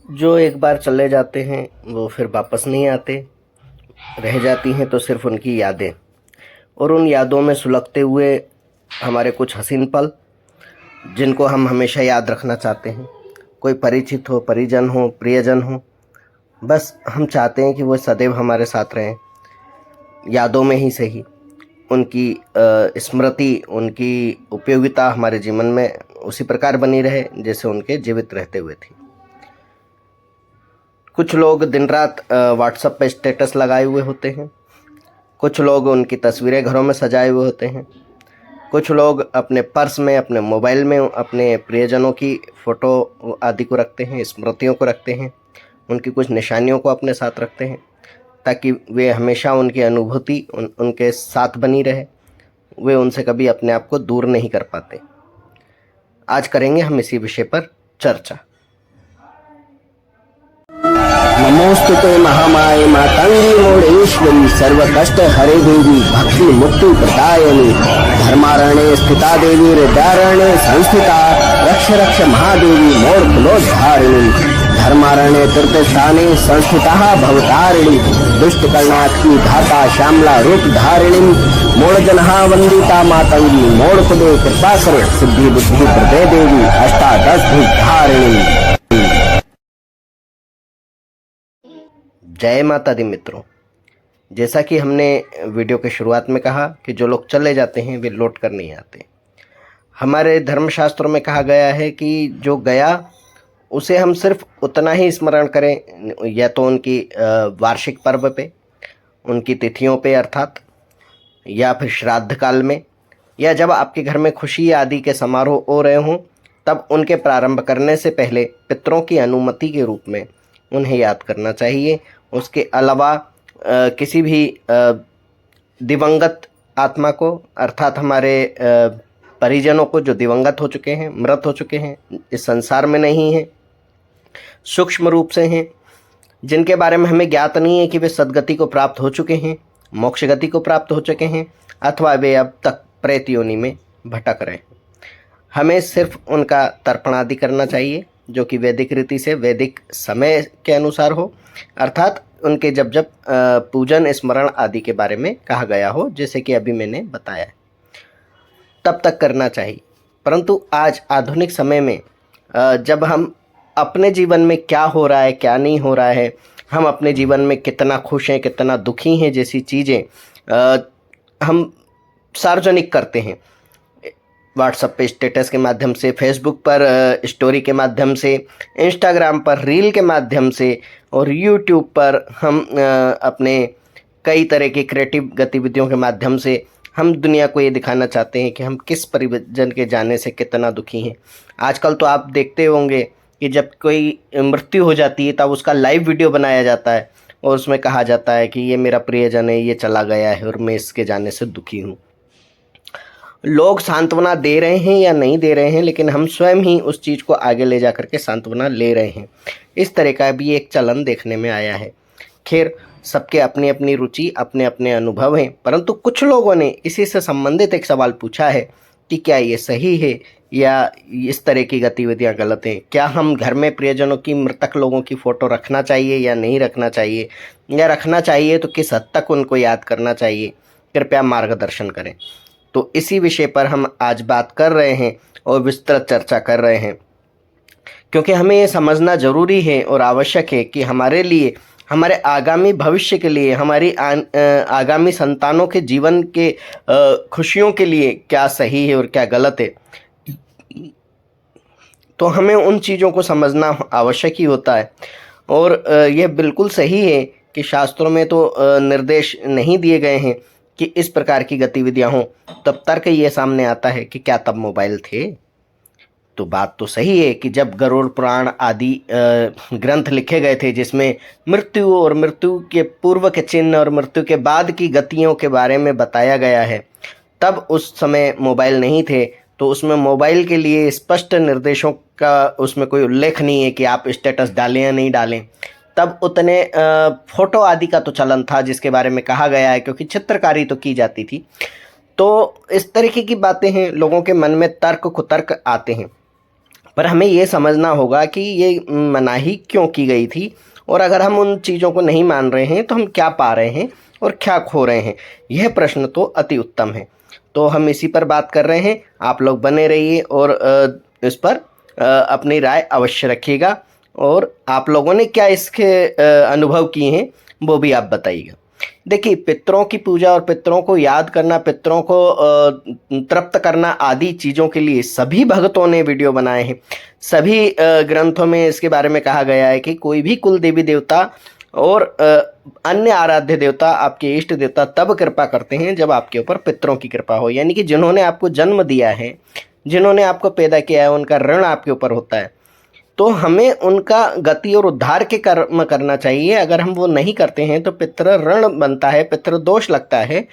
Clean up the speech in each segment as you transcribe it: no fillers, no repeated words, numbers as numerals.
जो एक बार चले जाते हैं वो फिर वापस नहीं आते। रह जाती हैं तो सिर्फ उनकी यादें, और उन यादों में सुलगते हुए हमारे कुछ हसीन पल, जिनको हम हमेशा याद रखना चाहते हैं। कोई परिचित हो, परिजन हो, प्रियजन हो, बस हम चाहते हैं कि वो सदैव हमारे साथ रहें, यादों में ही सही। उनकी स्मृति, उनकी उपयोगिता हमारे जीवन में उसी प्रकार बनी रहे जैसे उनके जीवित रहते हुए थी। कुछ लोग दिन रात व्हाट्सएप पे स्टेटस लगाए हुए होते हैं, कुछ लोग उनकी तस्वीरें घरों में सजाए हुए होते हैं, कुछ लोग अपने पर्स में, अपने मोबाइल में अपने प्रियजनों की फ़ोटो आदि को रखते हैं, स्मृतियों को रखते हैं, उनकी कुछ निशानियों को अपने साथ रखते हैं, ताकि वे हमेशा उनकी अनुभूति उनके साथ बनी रहे। वे उनसे कभी अपने आप को दूर नहीं कर पाते। आज करेंगे हम इसी विषय पर चर्चा। नमोस्तुते महामाये मातंगी मोड़ेश्वरी, सर्व कष्ट हरे देवी, भक्ति मुक्ति प्रदायिनी, धर्मारण्ये स्थिता देवी, हृदयारण्ये संस्थिता, रक्ष रक्ष महादेवी मोड़ कुलोद्धारिणी, धर्मारण्ये तीर्थस्थाने संस्थिता भवतारिणी, दुष्ट कर्णात्मी धाता श्यामला रूप धारिणी, मोड़ जनहा वंदिता मातंगी, मोड़ कुदे कृपा करे, सिद्धि बुद्धि प्रदे देवी, अष्टादश भुज धारिणी। जय माता दी मित्रों, जैसा कि हमने वीडियो के शुरुआत में कहा कि जो लोग चले जाते हैं वे लौट कर नहीं आते। हमारे धर्मशास्त्रों में कहा गया है कि जो गया उसे हम सिर्फ उतना ही स्मरण करें, या तो उनकी वार्षिक पर्व पे, उनकी तिथियों पे अर्थात, या फिर श्राद्ध काल में, या जब आपके घर में खुशी आदि के समारोह हो रहे हों तब उनके प्रारंभ करने से पहले पितरों की अनुमति के रूप में उन्हें याद करना चाहिए। उसके अलावा किसी भी दिवंगत आत्मा को, अर्थात हमारे परिजनों को जो दिवंगत हो चुके हैं, मृत हो चुके हैं, इस संसार में नहीं हैं, सूक्ष्म रूप से हैं, जिनके बारे में हमें ज्ञात नहीं है कि वे सद्गति को प्राप्त हो चुके हैं, मोक्ष गति को प्राप्त हो चुके हैं, अथवा वे अब तक प्रेत योनि में भटक रहे हैं, हमें सिर्फ उनका तर्पण आदि करना चाहिए, जो कि वैदिक रीति से, वैदिक समय के अनुसार हो, अर्थात उनके जब जब पूजन स्मरण आदि के बारे में कहा गया हो, जैसे कि अभी मैंने बताया, तब तक करना चाहिए। परंतु आज आधुनिक समय में जब हम अपने जीवन में क्या हो रहा है, क्या नहीं हो रहा है, हम अपने जीवन में कितना खुश हैं, कितना दुखी हैं, जैसी चीज़ें हम सार्वजनिक करते हैं, व्हाट्सएप पे स्टेटस के माध्यम से, फेसबुक पर स्टोरी के माध्यम से, इंस्टाग्राम पर रील के माध्यम से, और यूट्यूब पर हम अपने कई तरह की क्रिएटिव गतिविधियों के माध्यम से हम दुनिया को ये दिखाना चाहते हैं कि हम किस परिजन के जाने से कितना दुखी हैं। आजकल तो आप देखते होंगे कि जब कोई मृत्यु हो जाती है तब उसका लाइव वीडियो बनाया जाता है और उसमें कहा जाता है कि ये मेरा प्रियजन है, ये चला गया है और मैं इसके जाने से दुखी हूँ। लोग सांत्वना दे रहे हैं या नहीं दे रहे हैं, लेकिन हम स्वयं ही उस चीज़ को आगे ले जा करके सांत्वना ले रहे हैं। इस तरह का भी एक चलन देखने में आया है। खैर, सबके अपनी अपनी रुचि, अपने अपने अनुभव हैं, परंतु कुछ लोगों ने इसी से संबंधित एक सवाल पूछा है कि क्या ये सही है या इस तरह की गतिविधियां गलत हैं। क्या हम घर में प्रियजनों की, मृतक लोगों की फ़ोटो रखना चाहिए या नहीं रखना चाहिए, या रखना चाहिए तो किस हद तक उनको याद करना चाहिए? कृपया मार्गदर्शन करें। तो इसी विषय पर हम आज बात कर रहे हैं और विस्तृत चर्चा कर रहे हैं, क्योंकि हमें ये समझना ज़रूरी है और आवश्यक है कि हमारे लिए, हमारे आगामी भविष्य के लिए, हमारी आगामी संतानों के जीवन के खुशियों के लिए क्या सही है और क्या गलत है। तो हमें उन चीज़ों को समझना आवश्यक ही होता है। और यह बिल्कुल सही है कि शास्त्रों में तो निर्देश नहीं दिए गए हैं कि इस प्रकार की गतिविधियां हों, तब तर्क ये सामने आता है कि क्या तब मोबाइल थे? तो बात तो सही है कि जब गरुड़ पुराण आदि ग्रंथ लिखे गए थे, जिसमें मृत्यु और मृत्यु के पूर्व के चिन्ह और मृत्यु के बाद की गतियों के बारे में बताया गया है, तब उस समय मोबाइल नहीं थे। तो उसमें मोबाइल के लिए स्पष्ट निर्देशों का उसमें कोई उल्लेख नहीं है कि आप स्टेटस डालें या नहीं डालें। तब उतने फोटो आदि का तो चलन था जिसके बारे में कहा गया है, क्योंकि चित्रकारी तो की जाती थी। तो इस तरीके की बातें हैं, लोगों के मन में तर्क कुतर्क आते हैं। पर हमें ये समझना होगा कि ये मनाही क्यों की गई थी, और अगर हम उन चीज़ों को नहीं मान रहे हैं तो हम क्या पा रहे हैं और क्या खो रहे हैं। यह प्रश्न तो अति उत्तम है। तो हम इसी पर बात कर रहे हैं। आप लोग बने रहिए और इस पर अपनी राय अवश्य रखिएगा, और आप लोगों ने क्या इसके अनुभव किए हैं वो भी आप बताइएगा। देखिए, पितरों की पूजा और पितरों को याद करना, पितरों को तृप्त करना आदि चीज़ों के लिए सभी भक्तों ने वीडियो बनाए हैं। सभी ग्रंथों में इसके बारे में कहा गया है कि कोई भी कुल देवी देवता और अन्य आराध्य देवता, आपके इष्ट देवता तब कृपा करते हैं जब आपके ऊपर पितरों की कृपा हो, यानी कि जिन्होंने आपको जन्म दिया है, जिन्होंने आपको पैदा किया है, उनका ऋण आपके ऊपर होता है। तो हमें उनका गति और उद्धार के कर्म करना चाहिए। अगर हम वो नहीं करते हैं तो पितृ ऋण बनता है, पितृ दोष लगता है।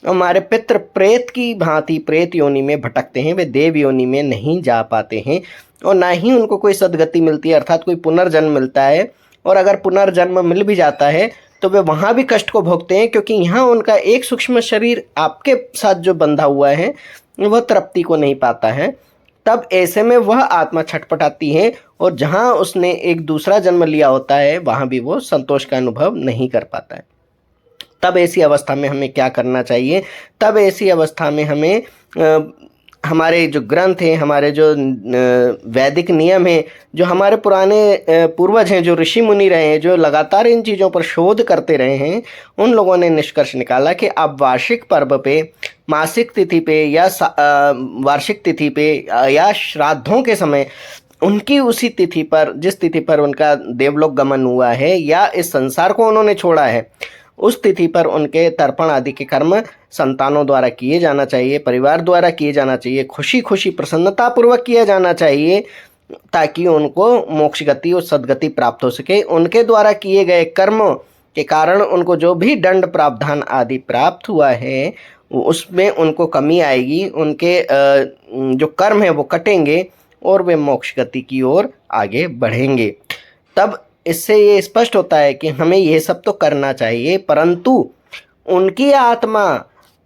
हमारे पितृ प्रेत की भांति प्रेत योनि में भटकते हैं, वे देव योनि में नहीं जा पाते हैं, और ना ही उनको कोई सदगति मिलती है, अर्थात कोई पुनर्जन्म मिलता है। और अगर पुनर्जन्म मिल भी जाता है तो वे वहाँ भी कष्ट को भोगते हैं, क्योंकि यहाँ उनका एक सूक्ष्म शरीर आपके साथ जो बंधा हुआ है वह तृप्ति को नहीं पाता है। तब ऐसे में वह आत्मा छटपटाती है, और जहाँ उसने एक दूसरा जन्म लिया होता है वहाँ भी वो संतोष का अनुभव नहीं कर पाता है। तब ऐसी अवस्था में हमें क्या करना चाहिए? तब ऐसी अवस्था में हमें हमारे जो ग्रंथ हैं, हमारे जो वैदिक नियम हैं, जो हमारे पुराने पूर्वज हैं, जो ऋषि मुनि रहे हैं, जो लगातार इन चीज़ों पर शोध करते रहे हैं, उन लोगों ने निष्कर्ष निकाला कि आप वार्षिक पर्व पे, मासिक तिथि पे या वार्षिक तिथि पे या श्राद्धों के समय उनकी उसी तिथि पर, जिस तिथि पर उनका देवलोक गमन हुआ है या इस संसार को उन्होंने छोड़ा है, उस तिथि पर उनके तर्पण आदि के कर्म संतानों द्वारा किए जाना चाहिए, परिवार द्वारा किए जाना चाहिए, खुशी खुशी प्रसन्नतापूर्वक किया जाना चाहिए, ताकि उनको मोक्ष गति और सद्गति प्राप्त हो सके। उनके द्वारा किए गए कर्मों के कारण उनको जो भी दंड प्रावधान आदि प्राप्त हुआ है उसमें उनको कमी आएगी, उनके जो कर्म है वो कटेंगे और वे मोक्ष गति की ओर आगे बढ़ेंगे। तब इससे ये स्पष्ट होता है कि हमें ये सब तो करना चाहिए, परंतु उनकी आत्मा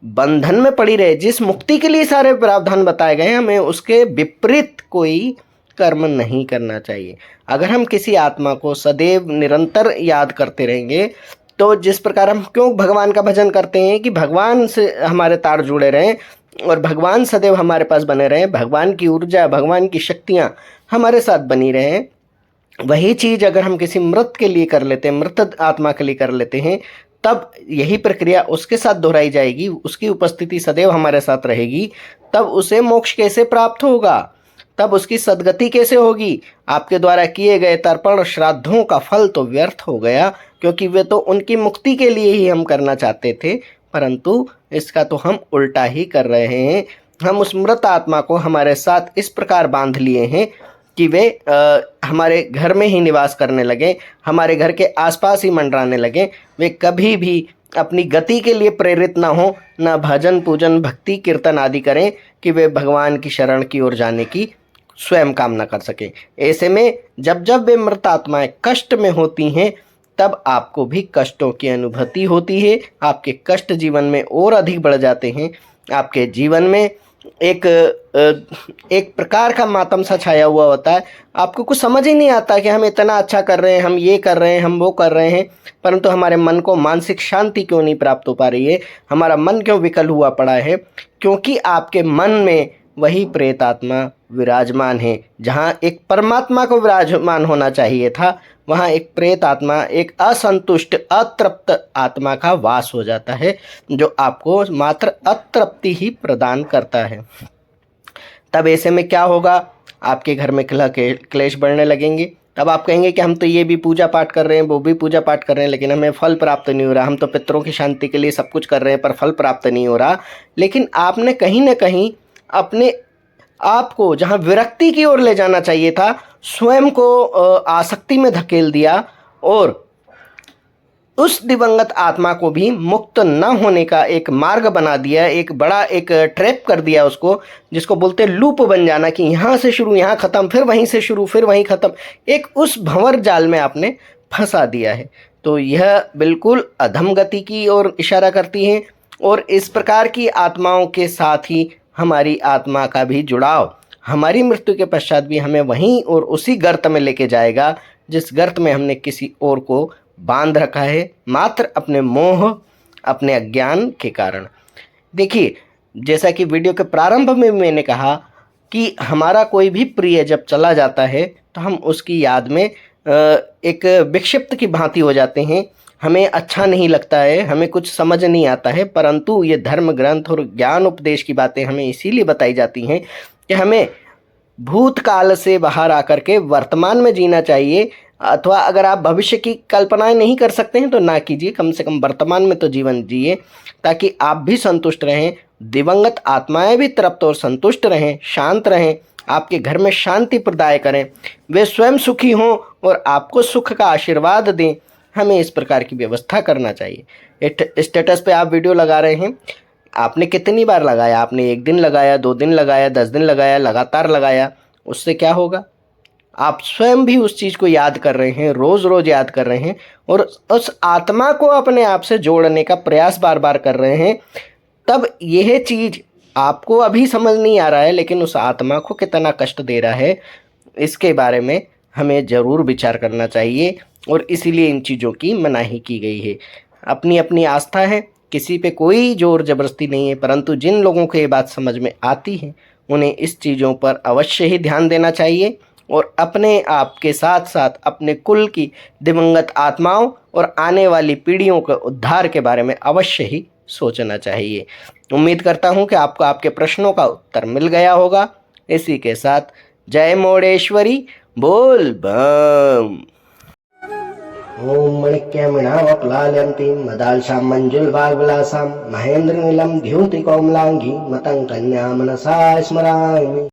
बंधन में पड़ी रहे, जिस मुक्ति के लिए सारे प्रावधान बताए गए हैं, हमें उसके विपरीत कोई कर्म नहीं करना चाहिए। अगर हम किसी आत्मा को सदैव निरंतर याद करते रहेंगे, तो जिस प्रकार हम क्यों भगवान का भजन करते हैं कि भगवान से हमारे तार जुड़े रहें और भगवान सदैव हमारे पास बने रहें, भगवान की ऊर्जा, भगवान की शक्तियाँ हमारे साथ बनी रहें। वही चीज़ अगर हम किसी मृत के लिए कर लेते हैं, मृत आत्मा के लिए कर लेते हैं, तब यही प्रक्रिया उसके साथ दोहराई जाएगी, उसकी उपस्थिति सदैव हमारे साथ रहेगी। तब उसे मोक्ष कैसे प्राप्त होगा? तब उसकी सद्गति कैसे होगी? आपके द्वारा किए गए तर्पण और श्राद्धों का फल तो व्यर्थ हो गया, क्योंकि वे तो उनकी मुक्ति के लिए ही हम करना चाहते थे, परंतु इसका तो हम उल्टा ही कर रहे हैं। हम उस मृत आत्मा को हमारे साथ इस प्रकार बांध लिए हैं कि वे हमारे घर में ही निवास करने लगे, हमारे घर के आसपास ही मंडराने लगे। वे कभी भी अपनी गति के लिए प्रेरित ना हो, ना भजन पूजन भक्ति कीर्तन आदि करें कि वे भगवान की शरण की ओर जाने की स्वयं कामना कर सकें। ऐसे में जब जब वे मृत आत्माएं कष्ट में होती हैं, तब आपको भी कष्टों की अनुभूति होती है, आपके कष्ट जीवन में और अधिक बढ़ जाते हैं। आपके जीवन में एक प्रकार का मातम सा छाया हुआ होता है। आपको कुछ समझ ही नहीं आता कि हम इतना अच्छा कर रहे हैं, हम ये कर रहे हैं, हम वो कर रहे हैं, परंतु हमारे मन को मानसिक शांति क्यों नहीं प्राप्त हो पा रही है, हमारा मन क्यों विकल हुआ पड़ा है? क्योंकि आपके मन में वही प्रेत आत्मा विराजमान है। जहाँ एक परमात्मा को विराजमान होना चाहिए था, वहाँ एक प्रेत आत्मा, एक असंतुष्ट अतृप्त आत्मा का वास हो जाता है, जो आपको मात्र अतृप्ति ही प्रदान करता है। तब ऐसे में क्या होगा? आपके घर में क्लेश बढ़ने लगेंगे। तब आप कहेंगे कि हम तो ये भी पूजा पाठ कर रहे हैं, वो भी पूजा पाठ कर रहे हैं, लेकिन हमें फल प्राप्त नहीं हो रहा। हम तो पितरों की शांति के लिए सब कुछ कर रहे हैं, पर फल प्राप्त नहीं हो रहा। लेकिन आपने कहीं ना कहीं अपने आपको जहाँ विरक्ति की ओर ले जाना चाहिए था, स्वयं को आसक्ति में धकेल दिया, और उस दिवंगत आत्मा को भी मुक्त न होने का एक मार्ग बना दिया, एक बड़ा एक ट्रैप कर दिया उसको, जिसको बोलते हैं लूप बन जाना, कि यहाँ से शुरू यहाँ ख़त्म, फिर वहीं से शुरू, फिर वहीं ख़त्म। एक उस भंवर जाल में आपने फंसा दिया है। तो यह बिल्कुल अधम गति की ओर इशारा करती है, और इस प्रकार की आत्माओं के साथ ही हमारी आत्मा का भी जुड़ाव हमारी मृत्यु के पश्चात भी हमें वहीं और उसी गर्त में लेके जाएगा जिस गर्त में हमने किसी और को बांध रखा है, मात्र अपने मोह, अपने अज्ञान के कारण। देखिए, जैसा कि वीडियो के प्रारंभ में मैंने कहा कि हमारा कोई भी प्रिय जब चला जाता है तो हम उसकी याद में एक विक्षिप्त की भांति हो जाते हैं। हमें अच्छा नहीं लगता है, हमें कुछ समझ नहीं आता है, परंतु ये धर्म ग्रंथ और ज्ञान उपदेश की बातें हमें इसीलिए बताई जाती हैं कि हमें भूतकाल से बाहर आकर के वर्तमान में जीना चाहिए। अथवा अगर आप भविष्य की कल्पनाएं नहीं कर सकते हैं तो ना कीजिए, कम से कम वर्तमान में तो जीवन जिए, ताकि आप भी संतुष्ट रहें, दिवंगत आत्माएं भी तृप्त और संतुष्ट रहें, शांत रहें, आपके घर में शांति प्रदाय करें, वे स्वयं सुखी हों और आपको सुख का आशीर्वाद दें। हमें इस प्रकार की व्यवस्था करना चाहिए। स्टेटस पे आप वीडियो लगा रहे हैं, आपने कितनी बार लगाया? आपने 1 दिन लगाया, 2 दिन लगाया, 10 दिन लगाया, लगातार लगाया, उससे क्या होगा? आप स्वयं भी उस चीज़ को याद कर रहे हैं, रोज़ रोज़ याद कर रहे हैं और उस आत्मा को अपने आप से जोड़ने का प्रयास बार बार कर रहे हैं। तब यह चीज़ आपको अभी समझ नहीं आ रहा है, लेकिन उस आत्मा को कितना कष्ट दे रहा है, इसके बारे में हमें ज़रूर विचार करना चाहिए और इसीलिए इन चीज़ों की मनाही की गई है। अपनी अपनी आस्था है, किसी पे कोई जोर जबरदस्ती नहीं है, परंतु जिन लोगों को ये बात समझ में आती है उन्हें इस चीज़ों पर अवश्य ही ध्यान देना चाहिए और अपने आप के साथ साथ अपने कुल की दिवंगत आत्माओं और आने वाली पीढ़ियों के उद्धार के बारे में अवश्य ही सोचना चाहिए। उम्मीद करता हूँ कि आपको आपके प्रश्नों का उत्तर मिल गया होगा। इसी के साथ जय मोडेश्वरी, बोल बम। ओम मणिक्यमणावक्लालयन्तीं मदालसां मंजुलवाग्विलासां महेन्द्रनीलं द्युतिकोमलाङ्गीं मतं कन्या मनसा स्मरामि।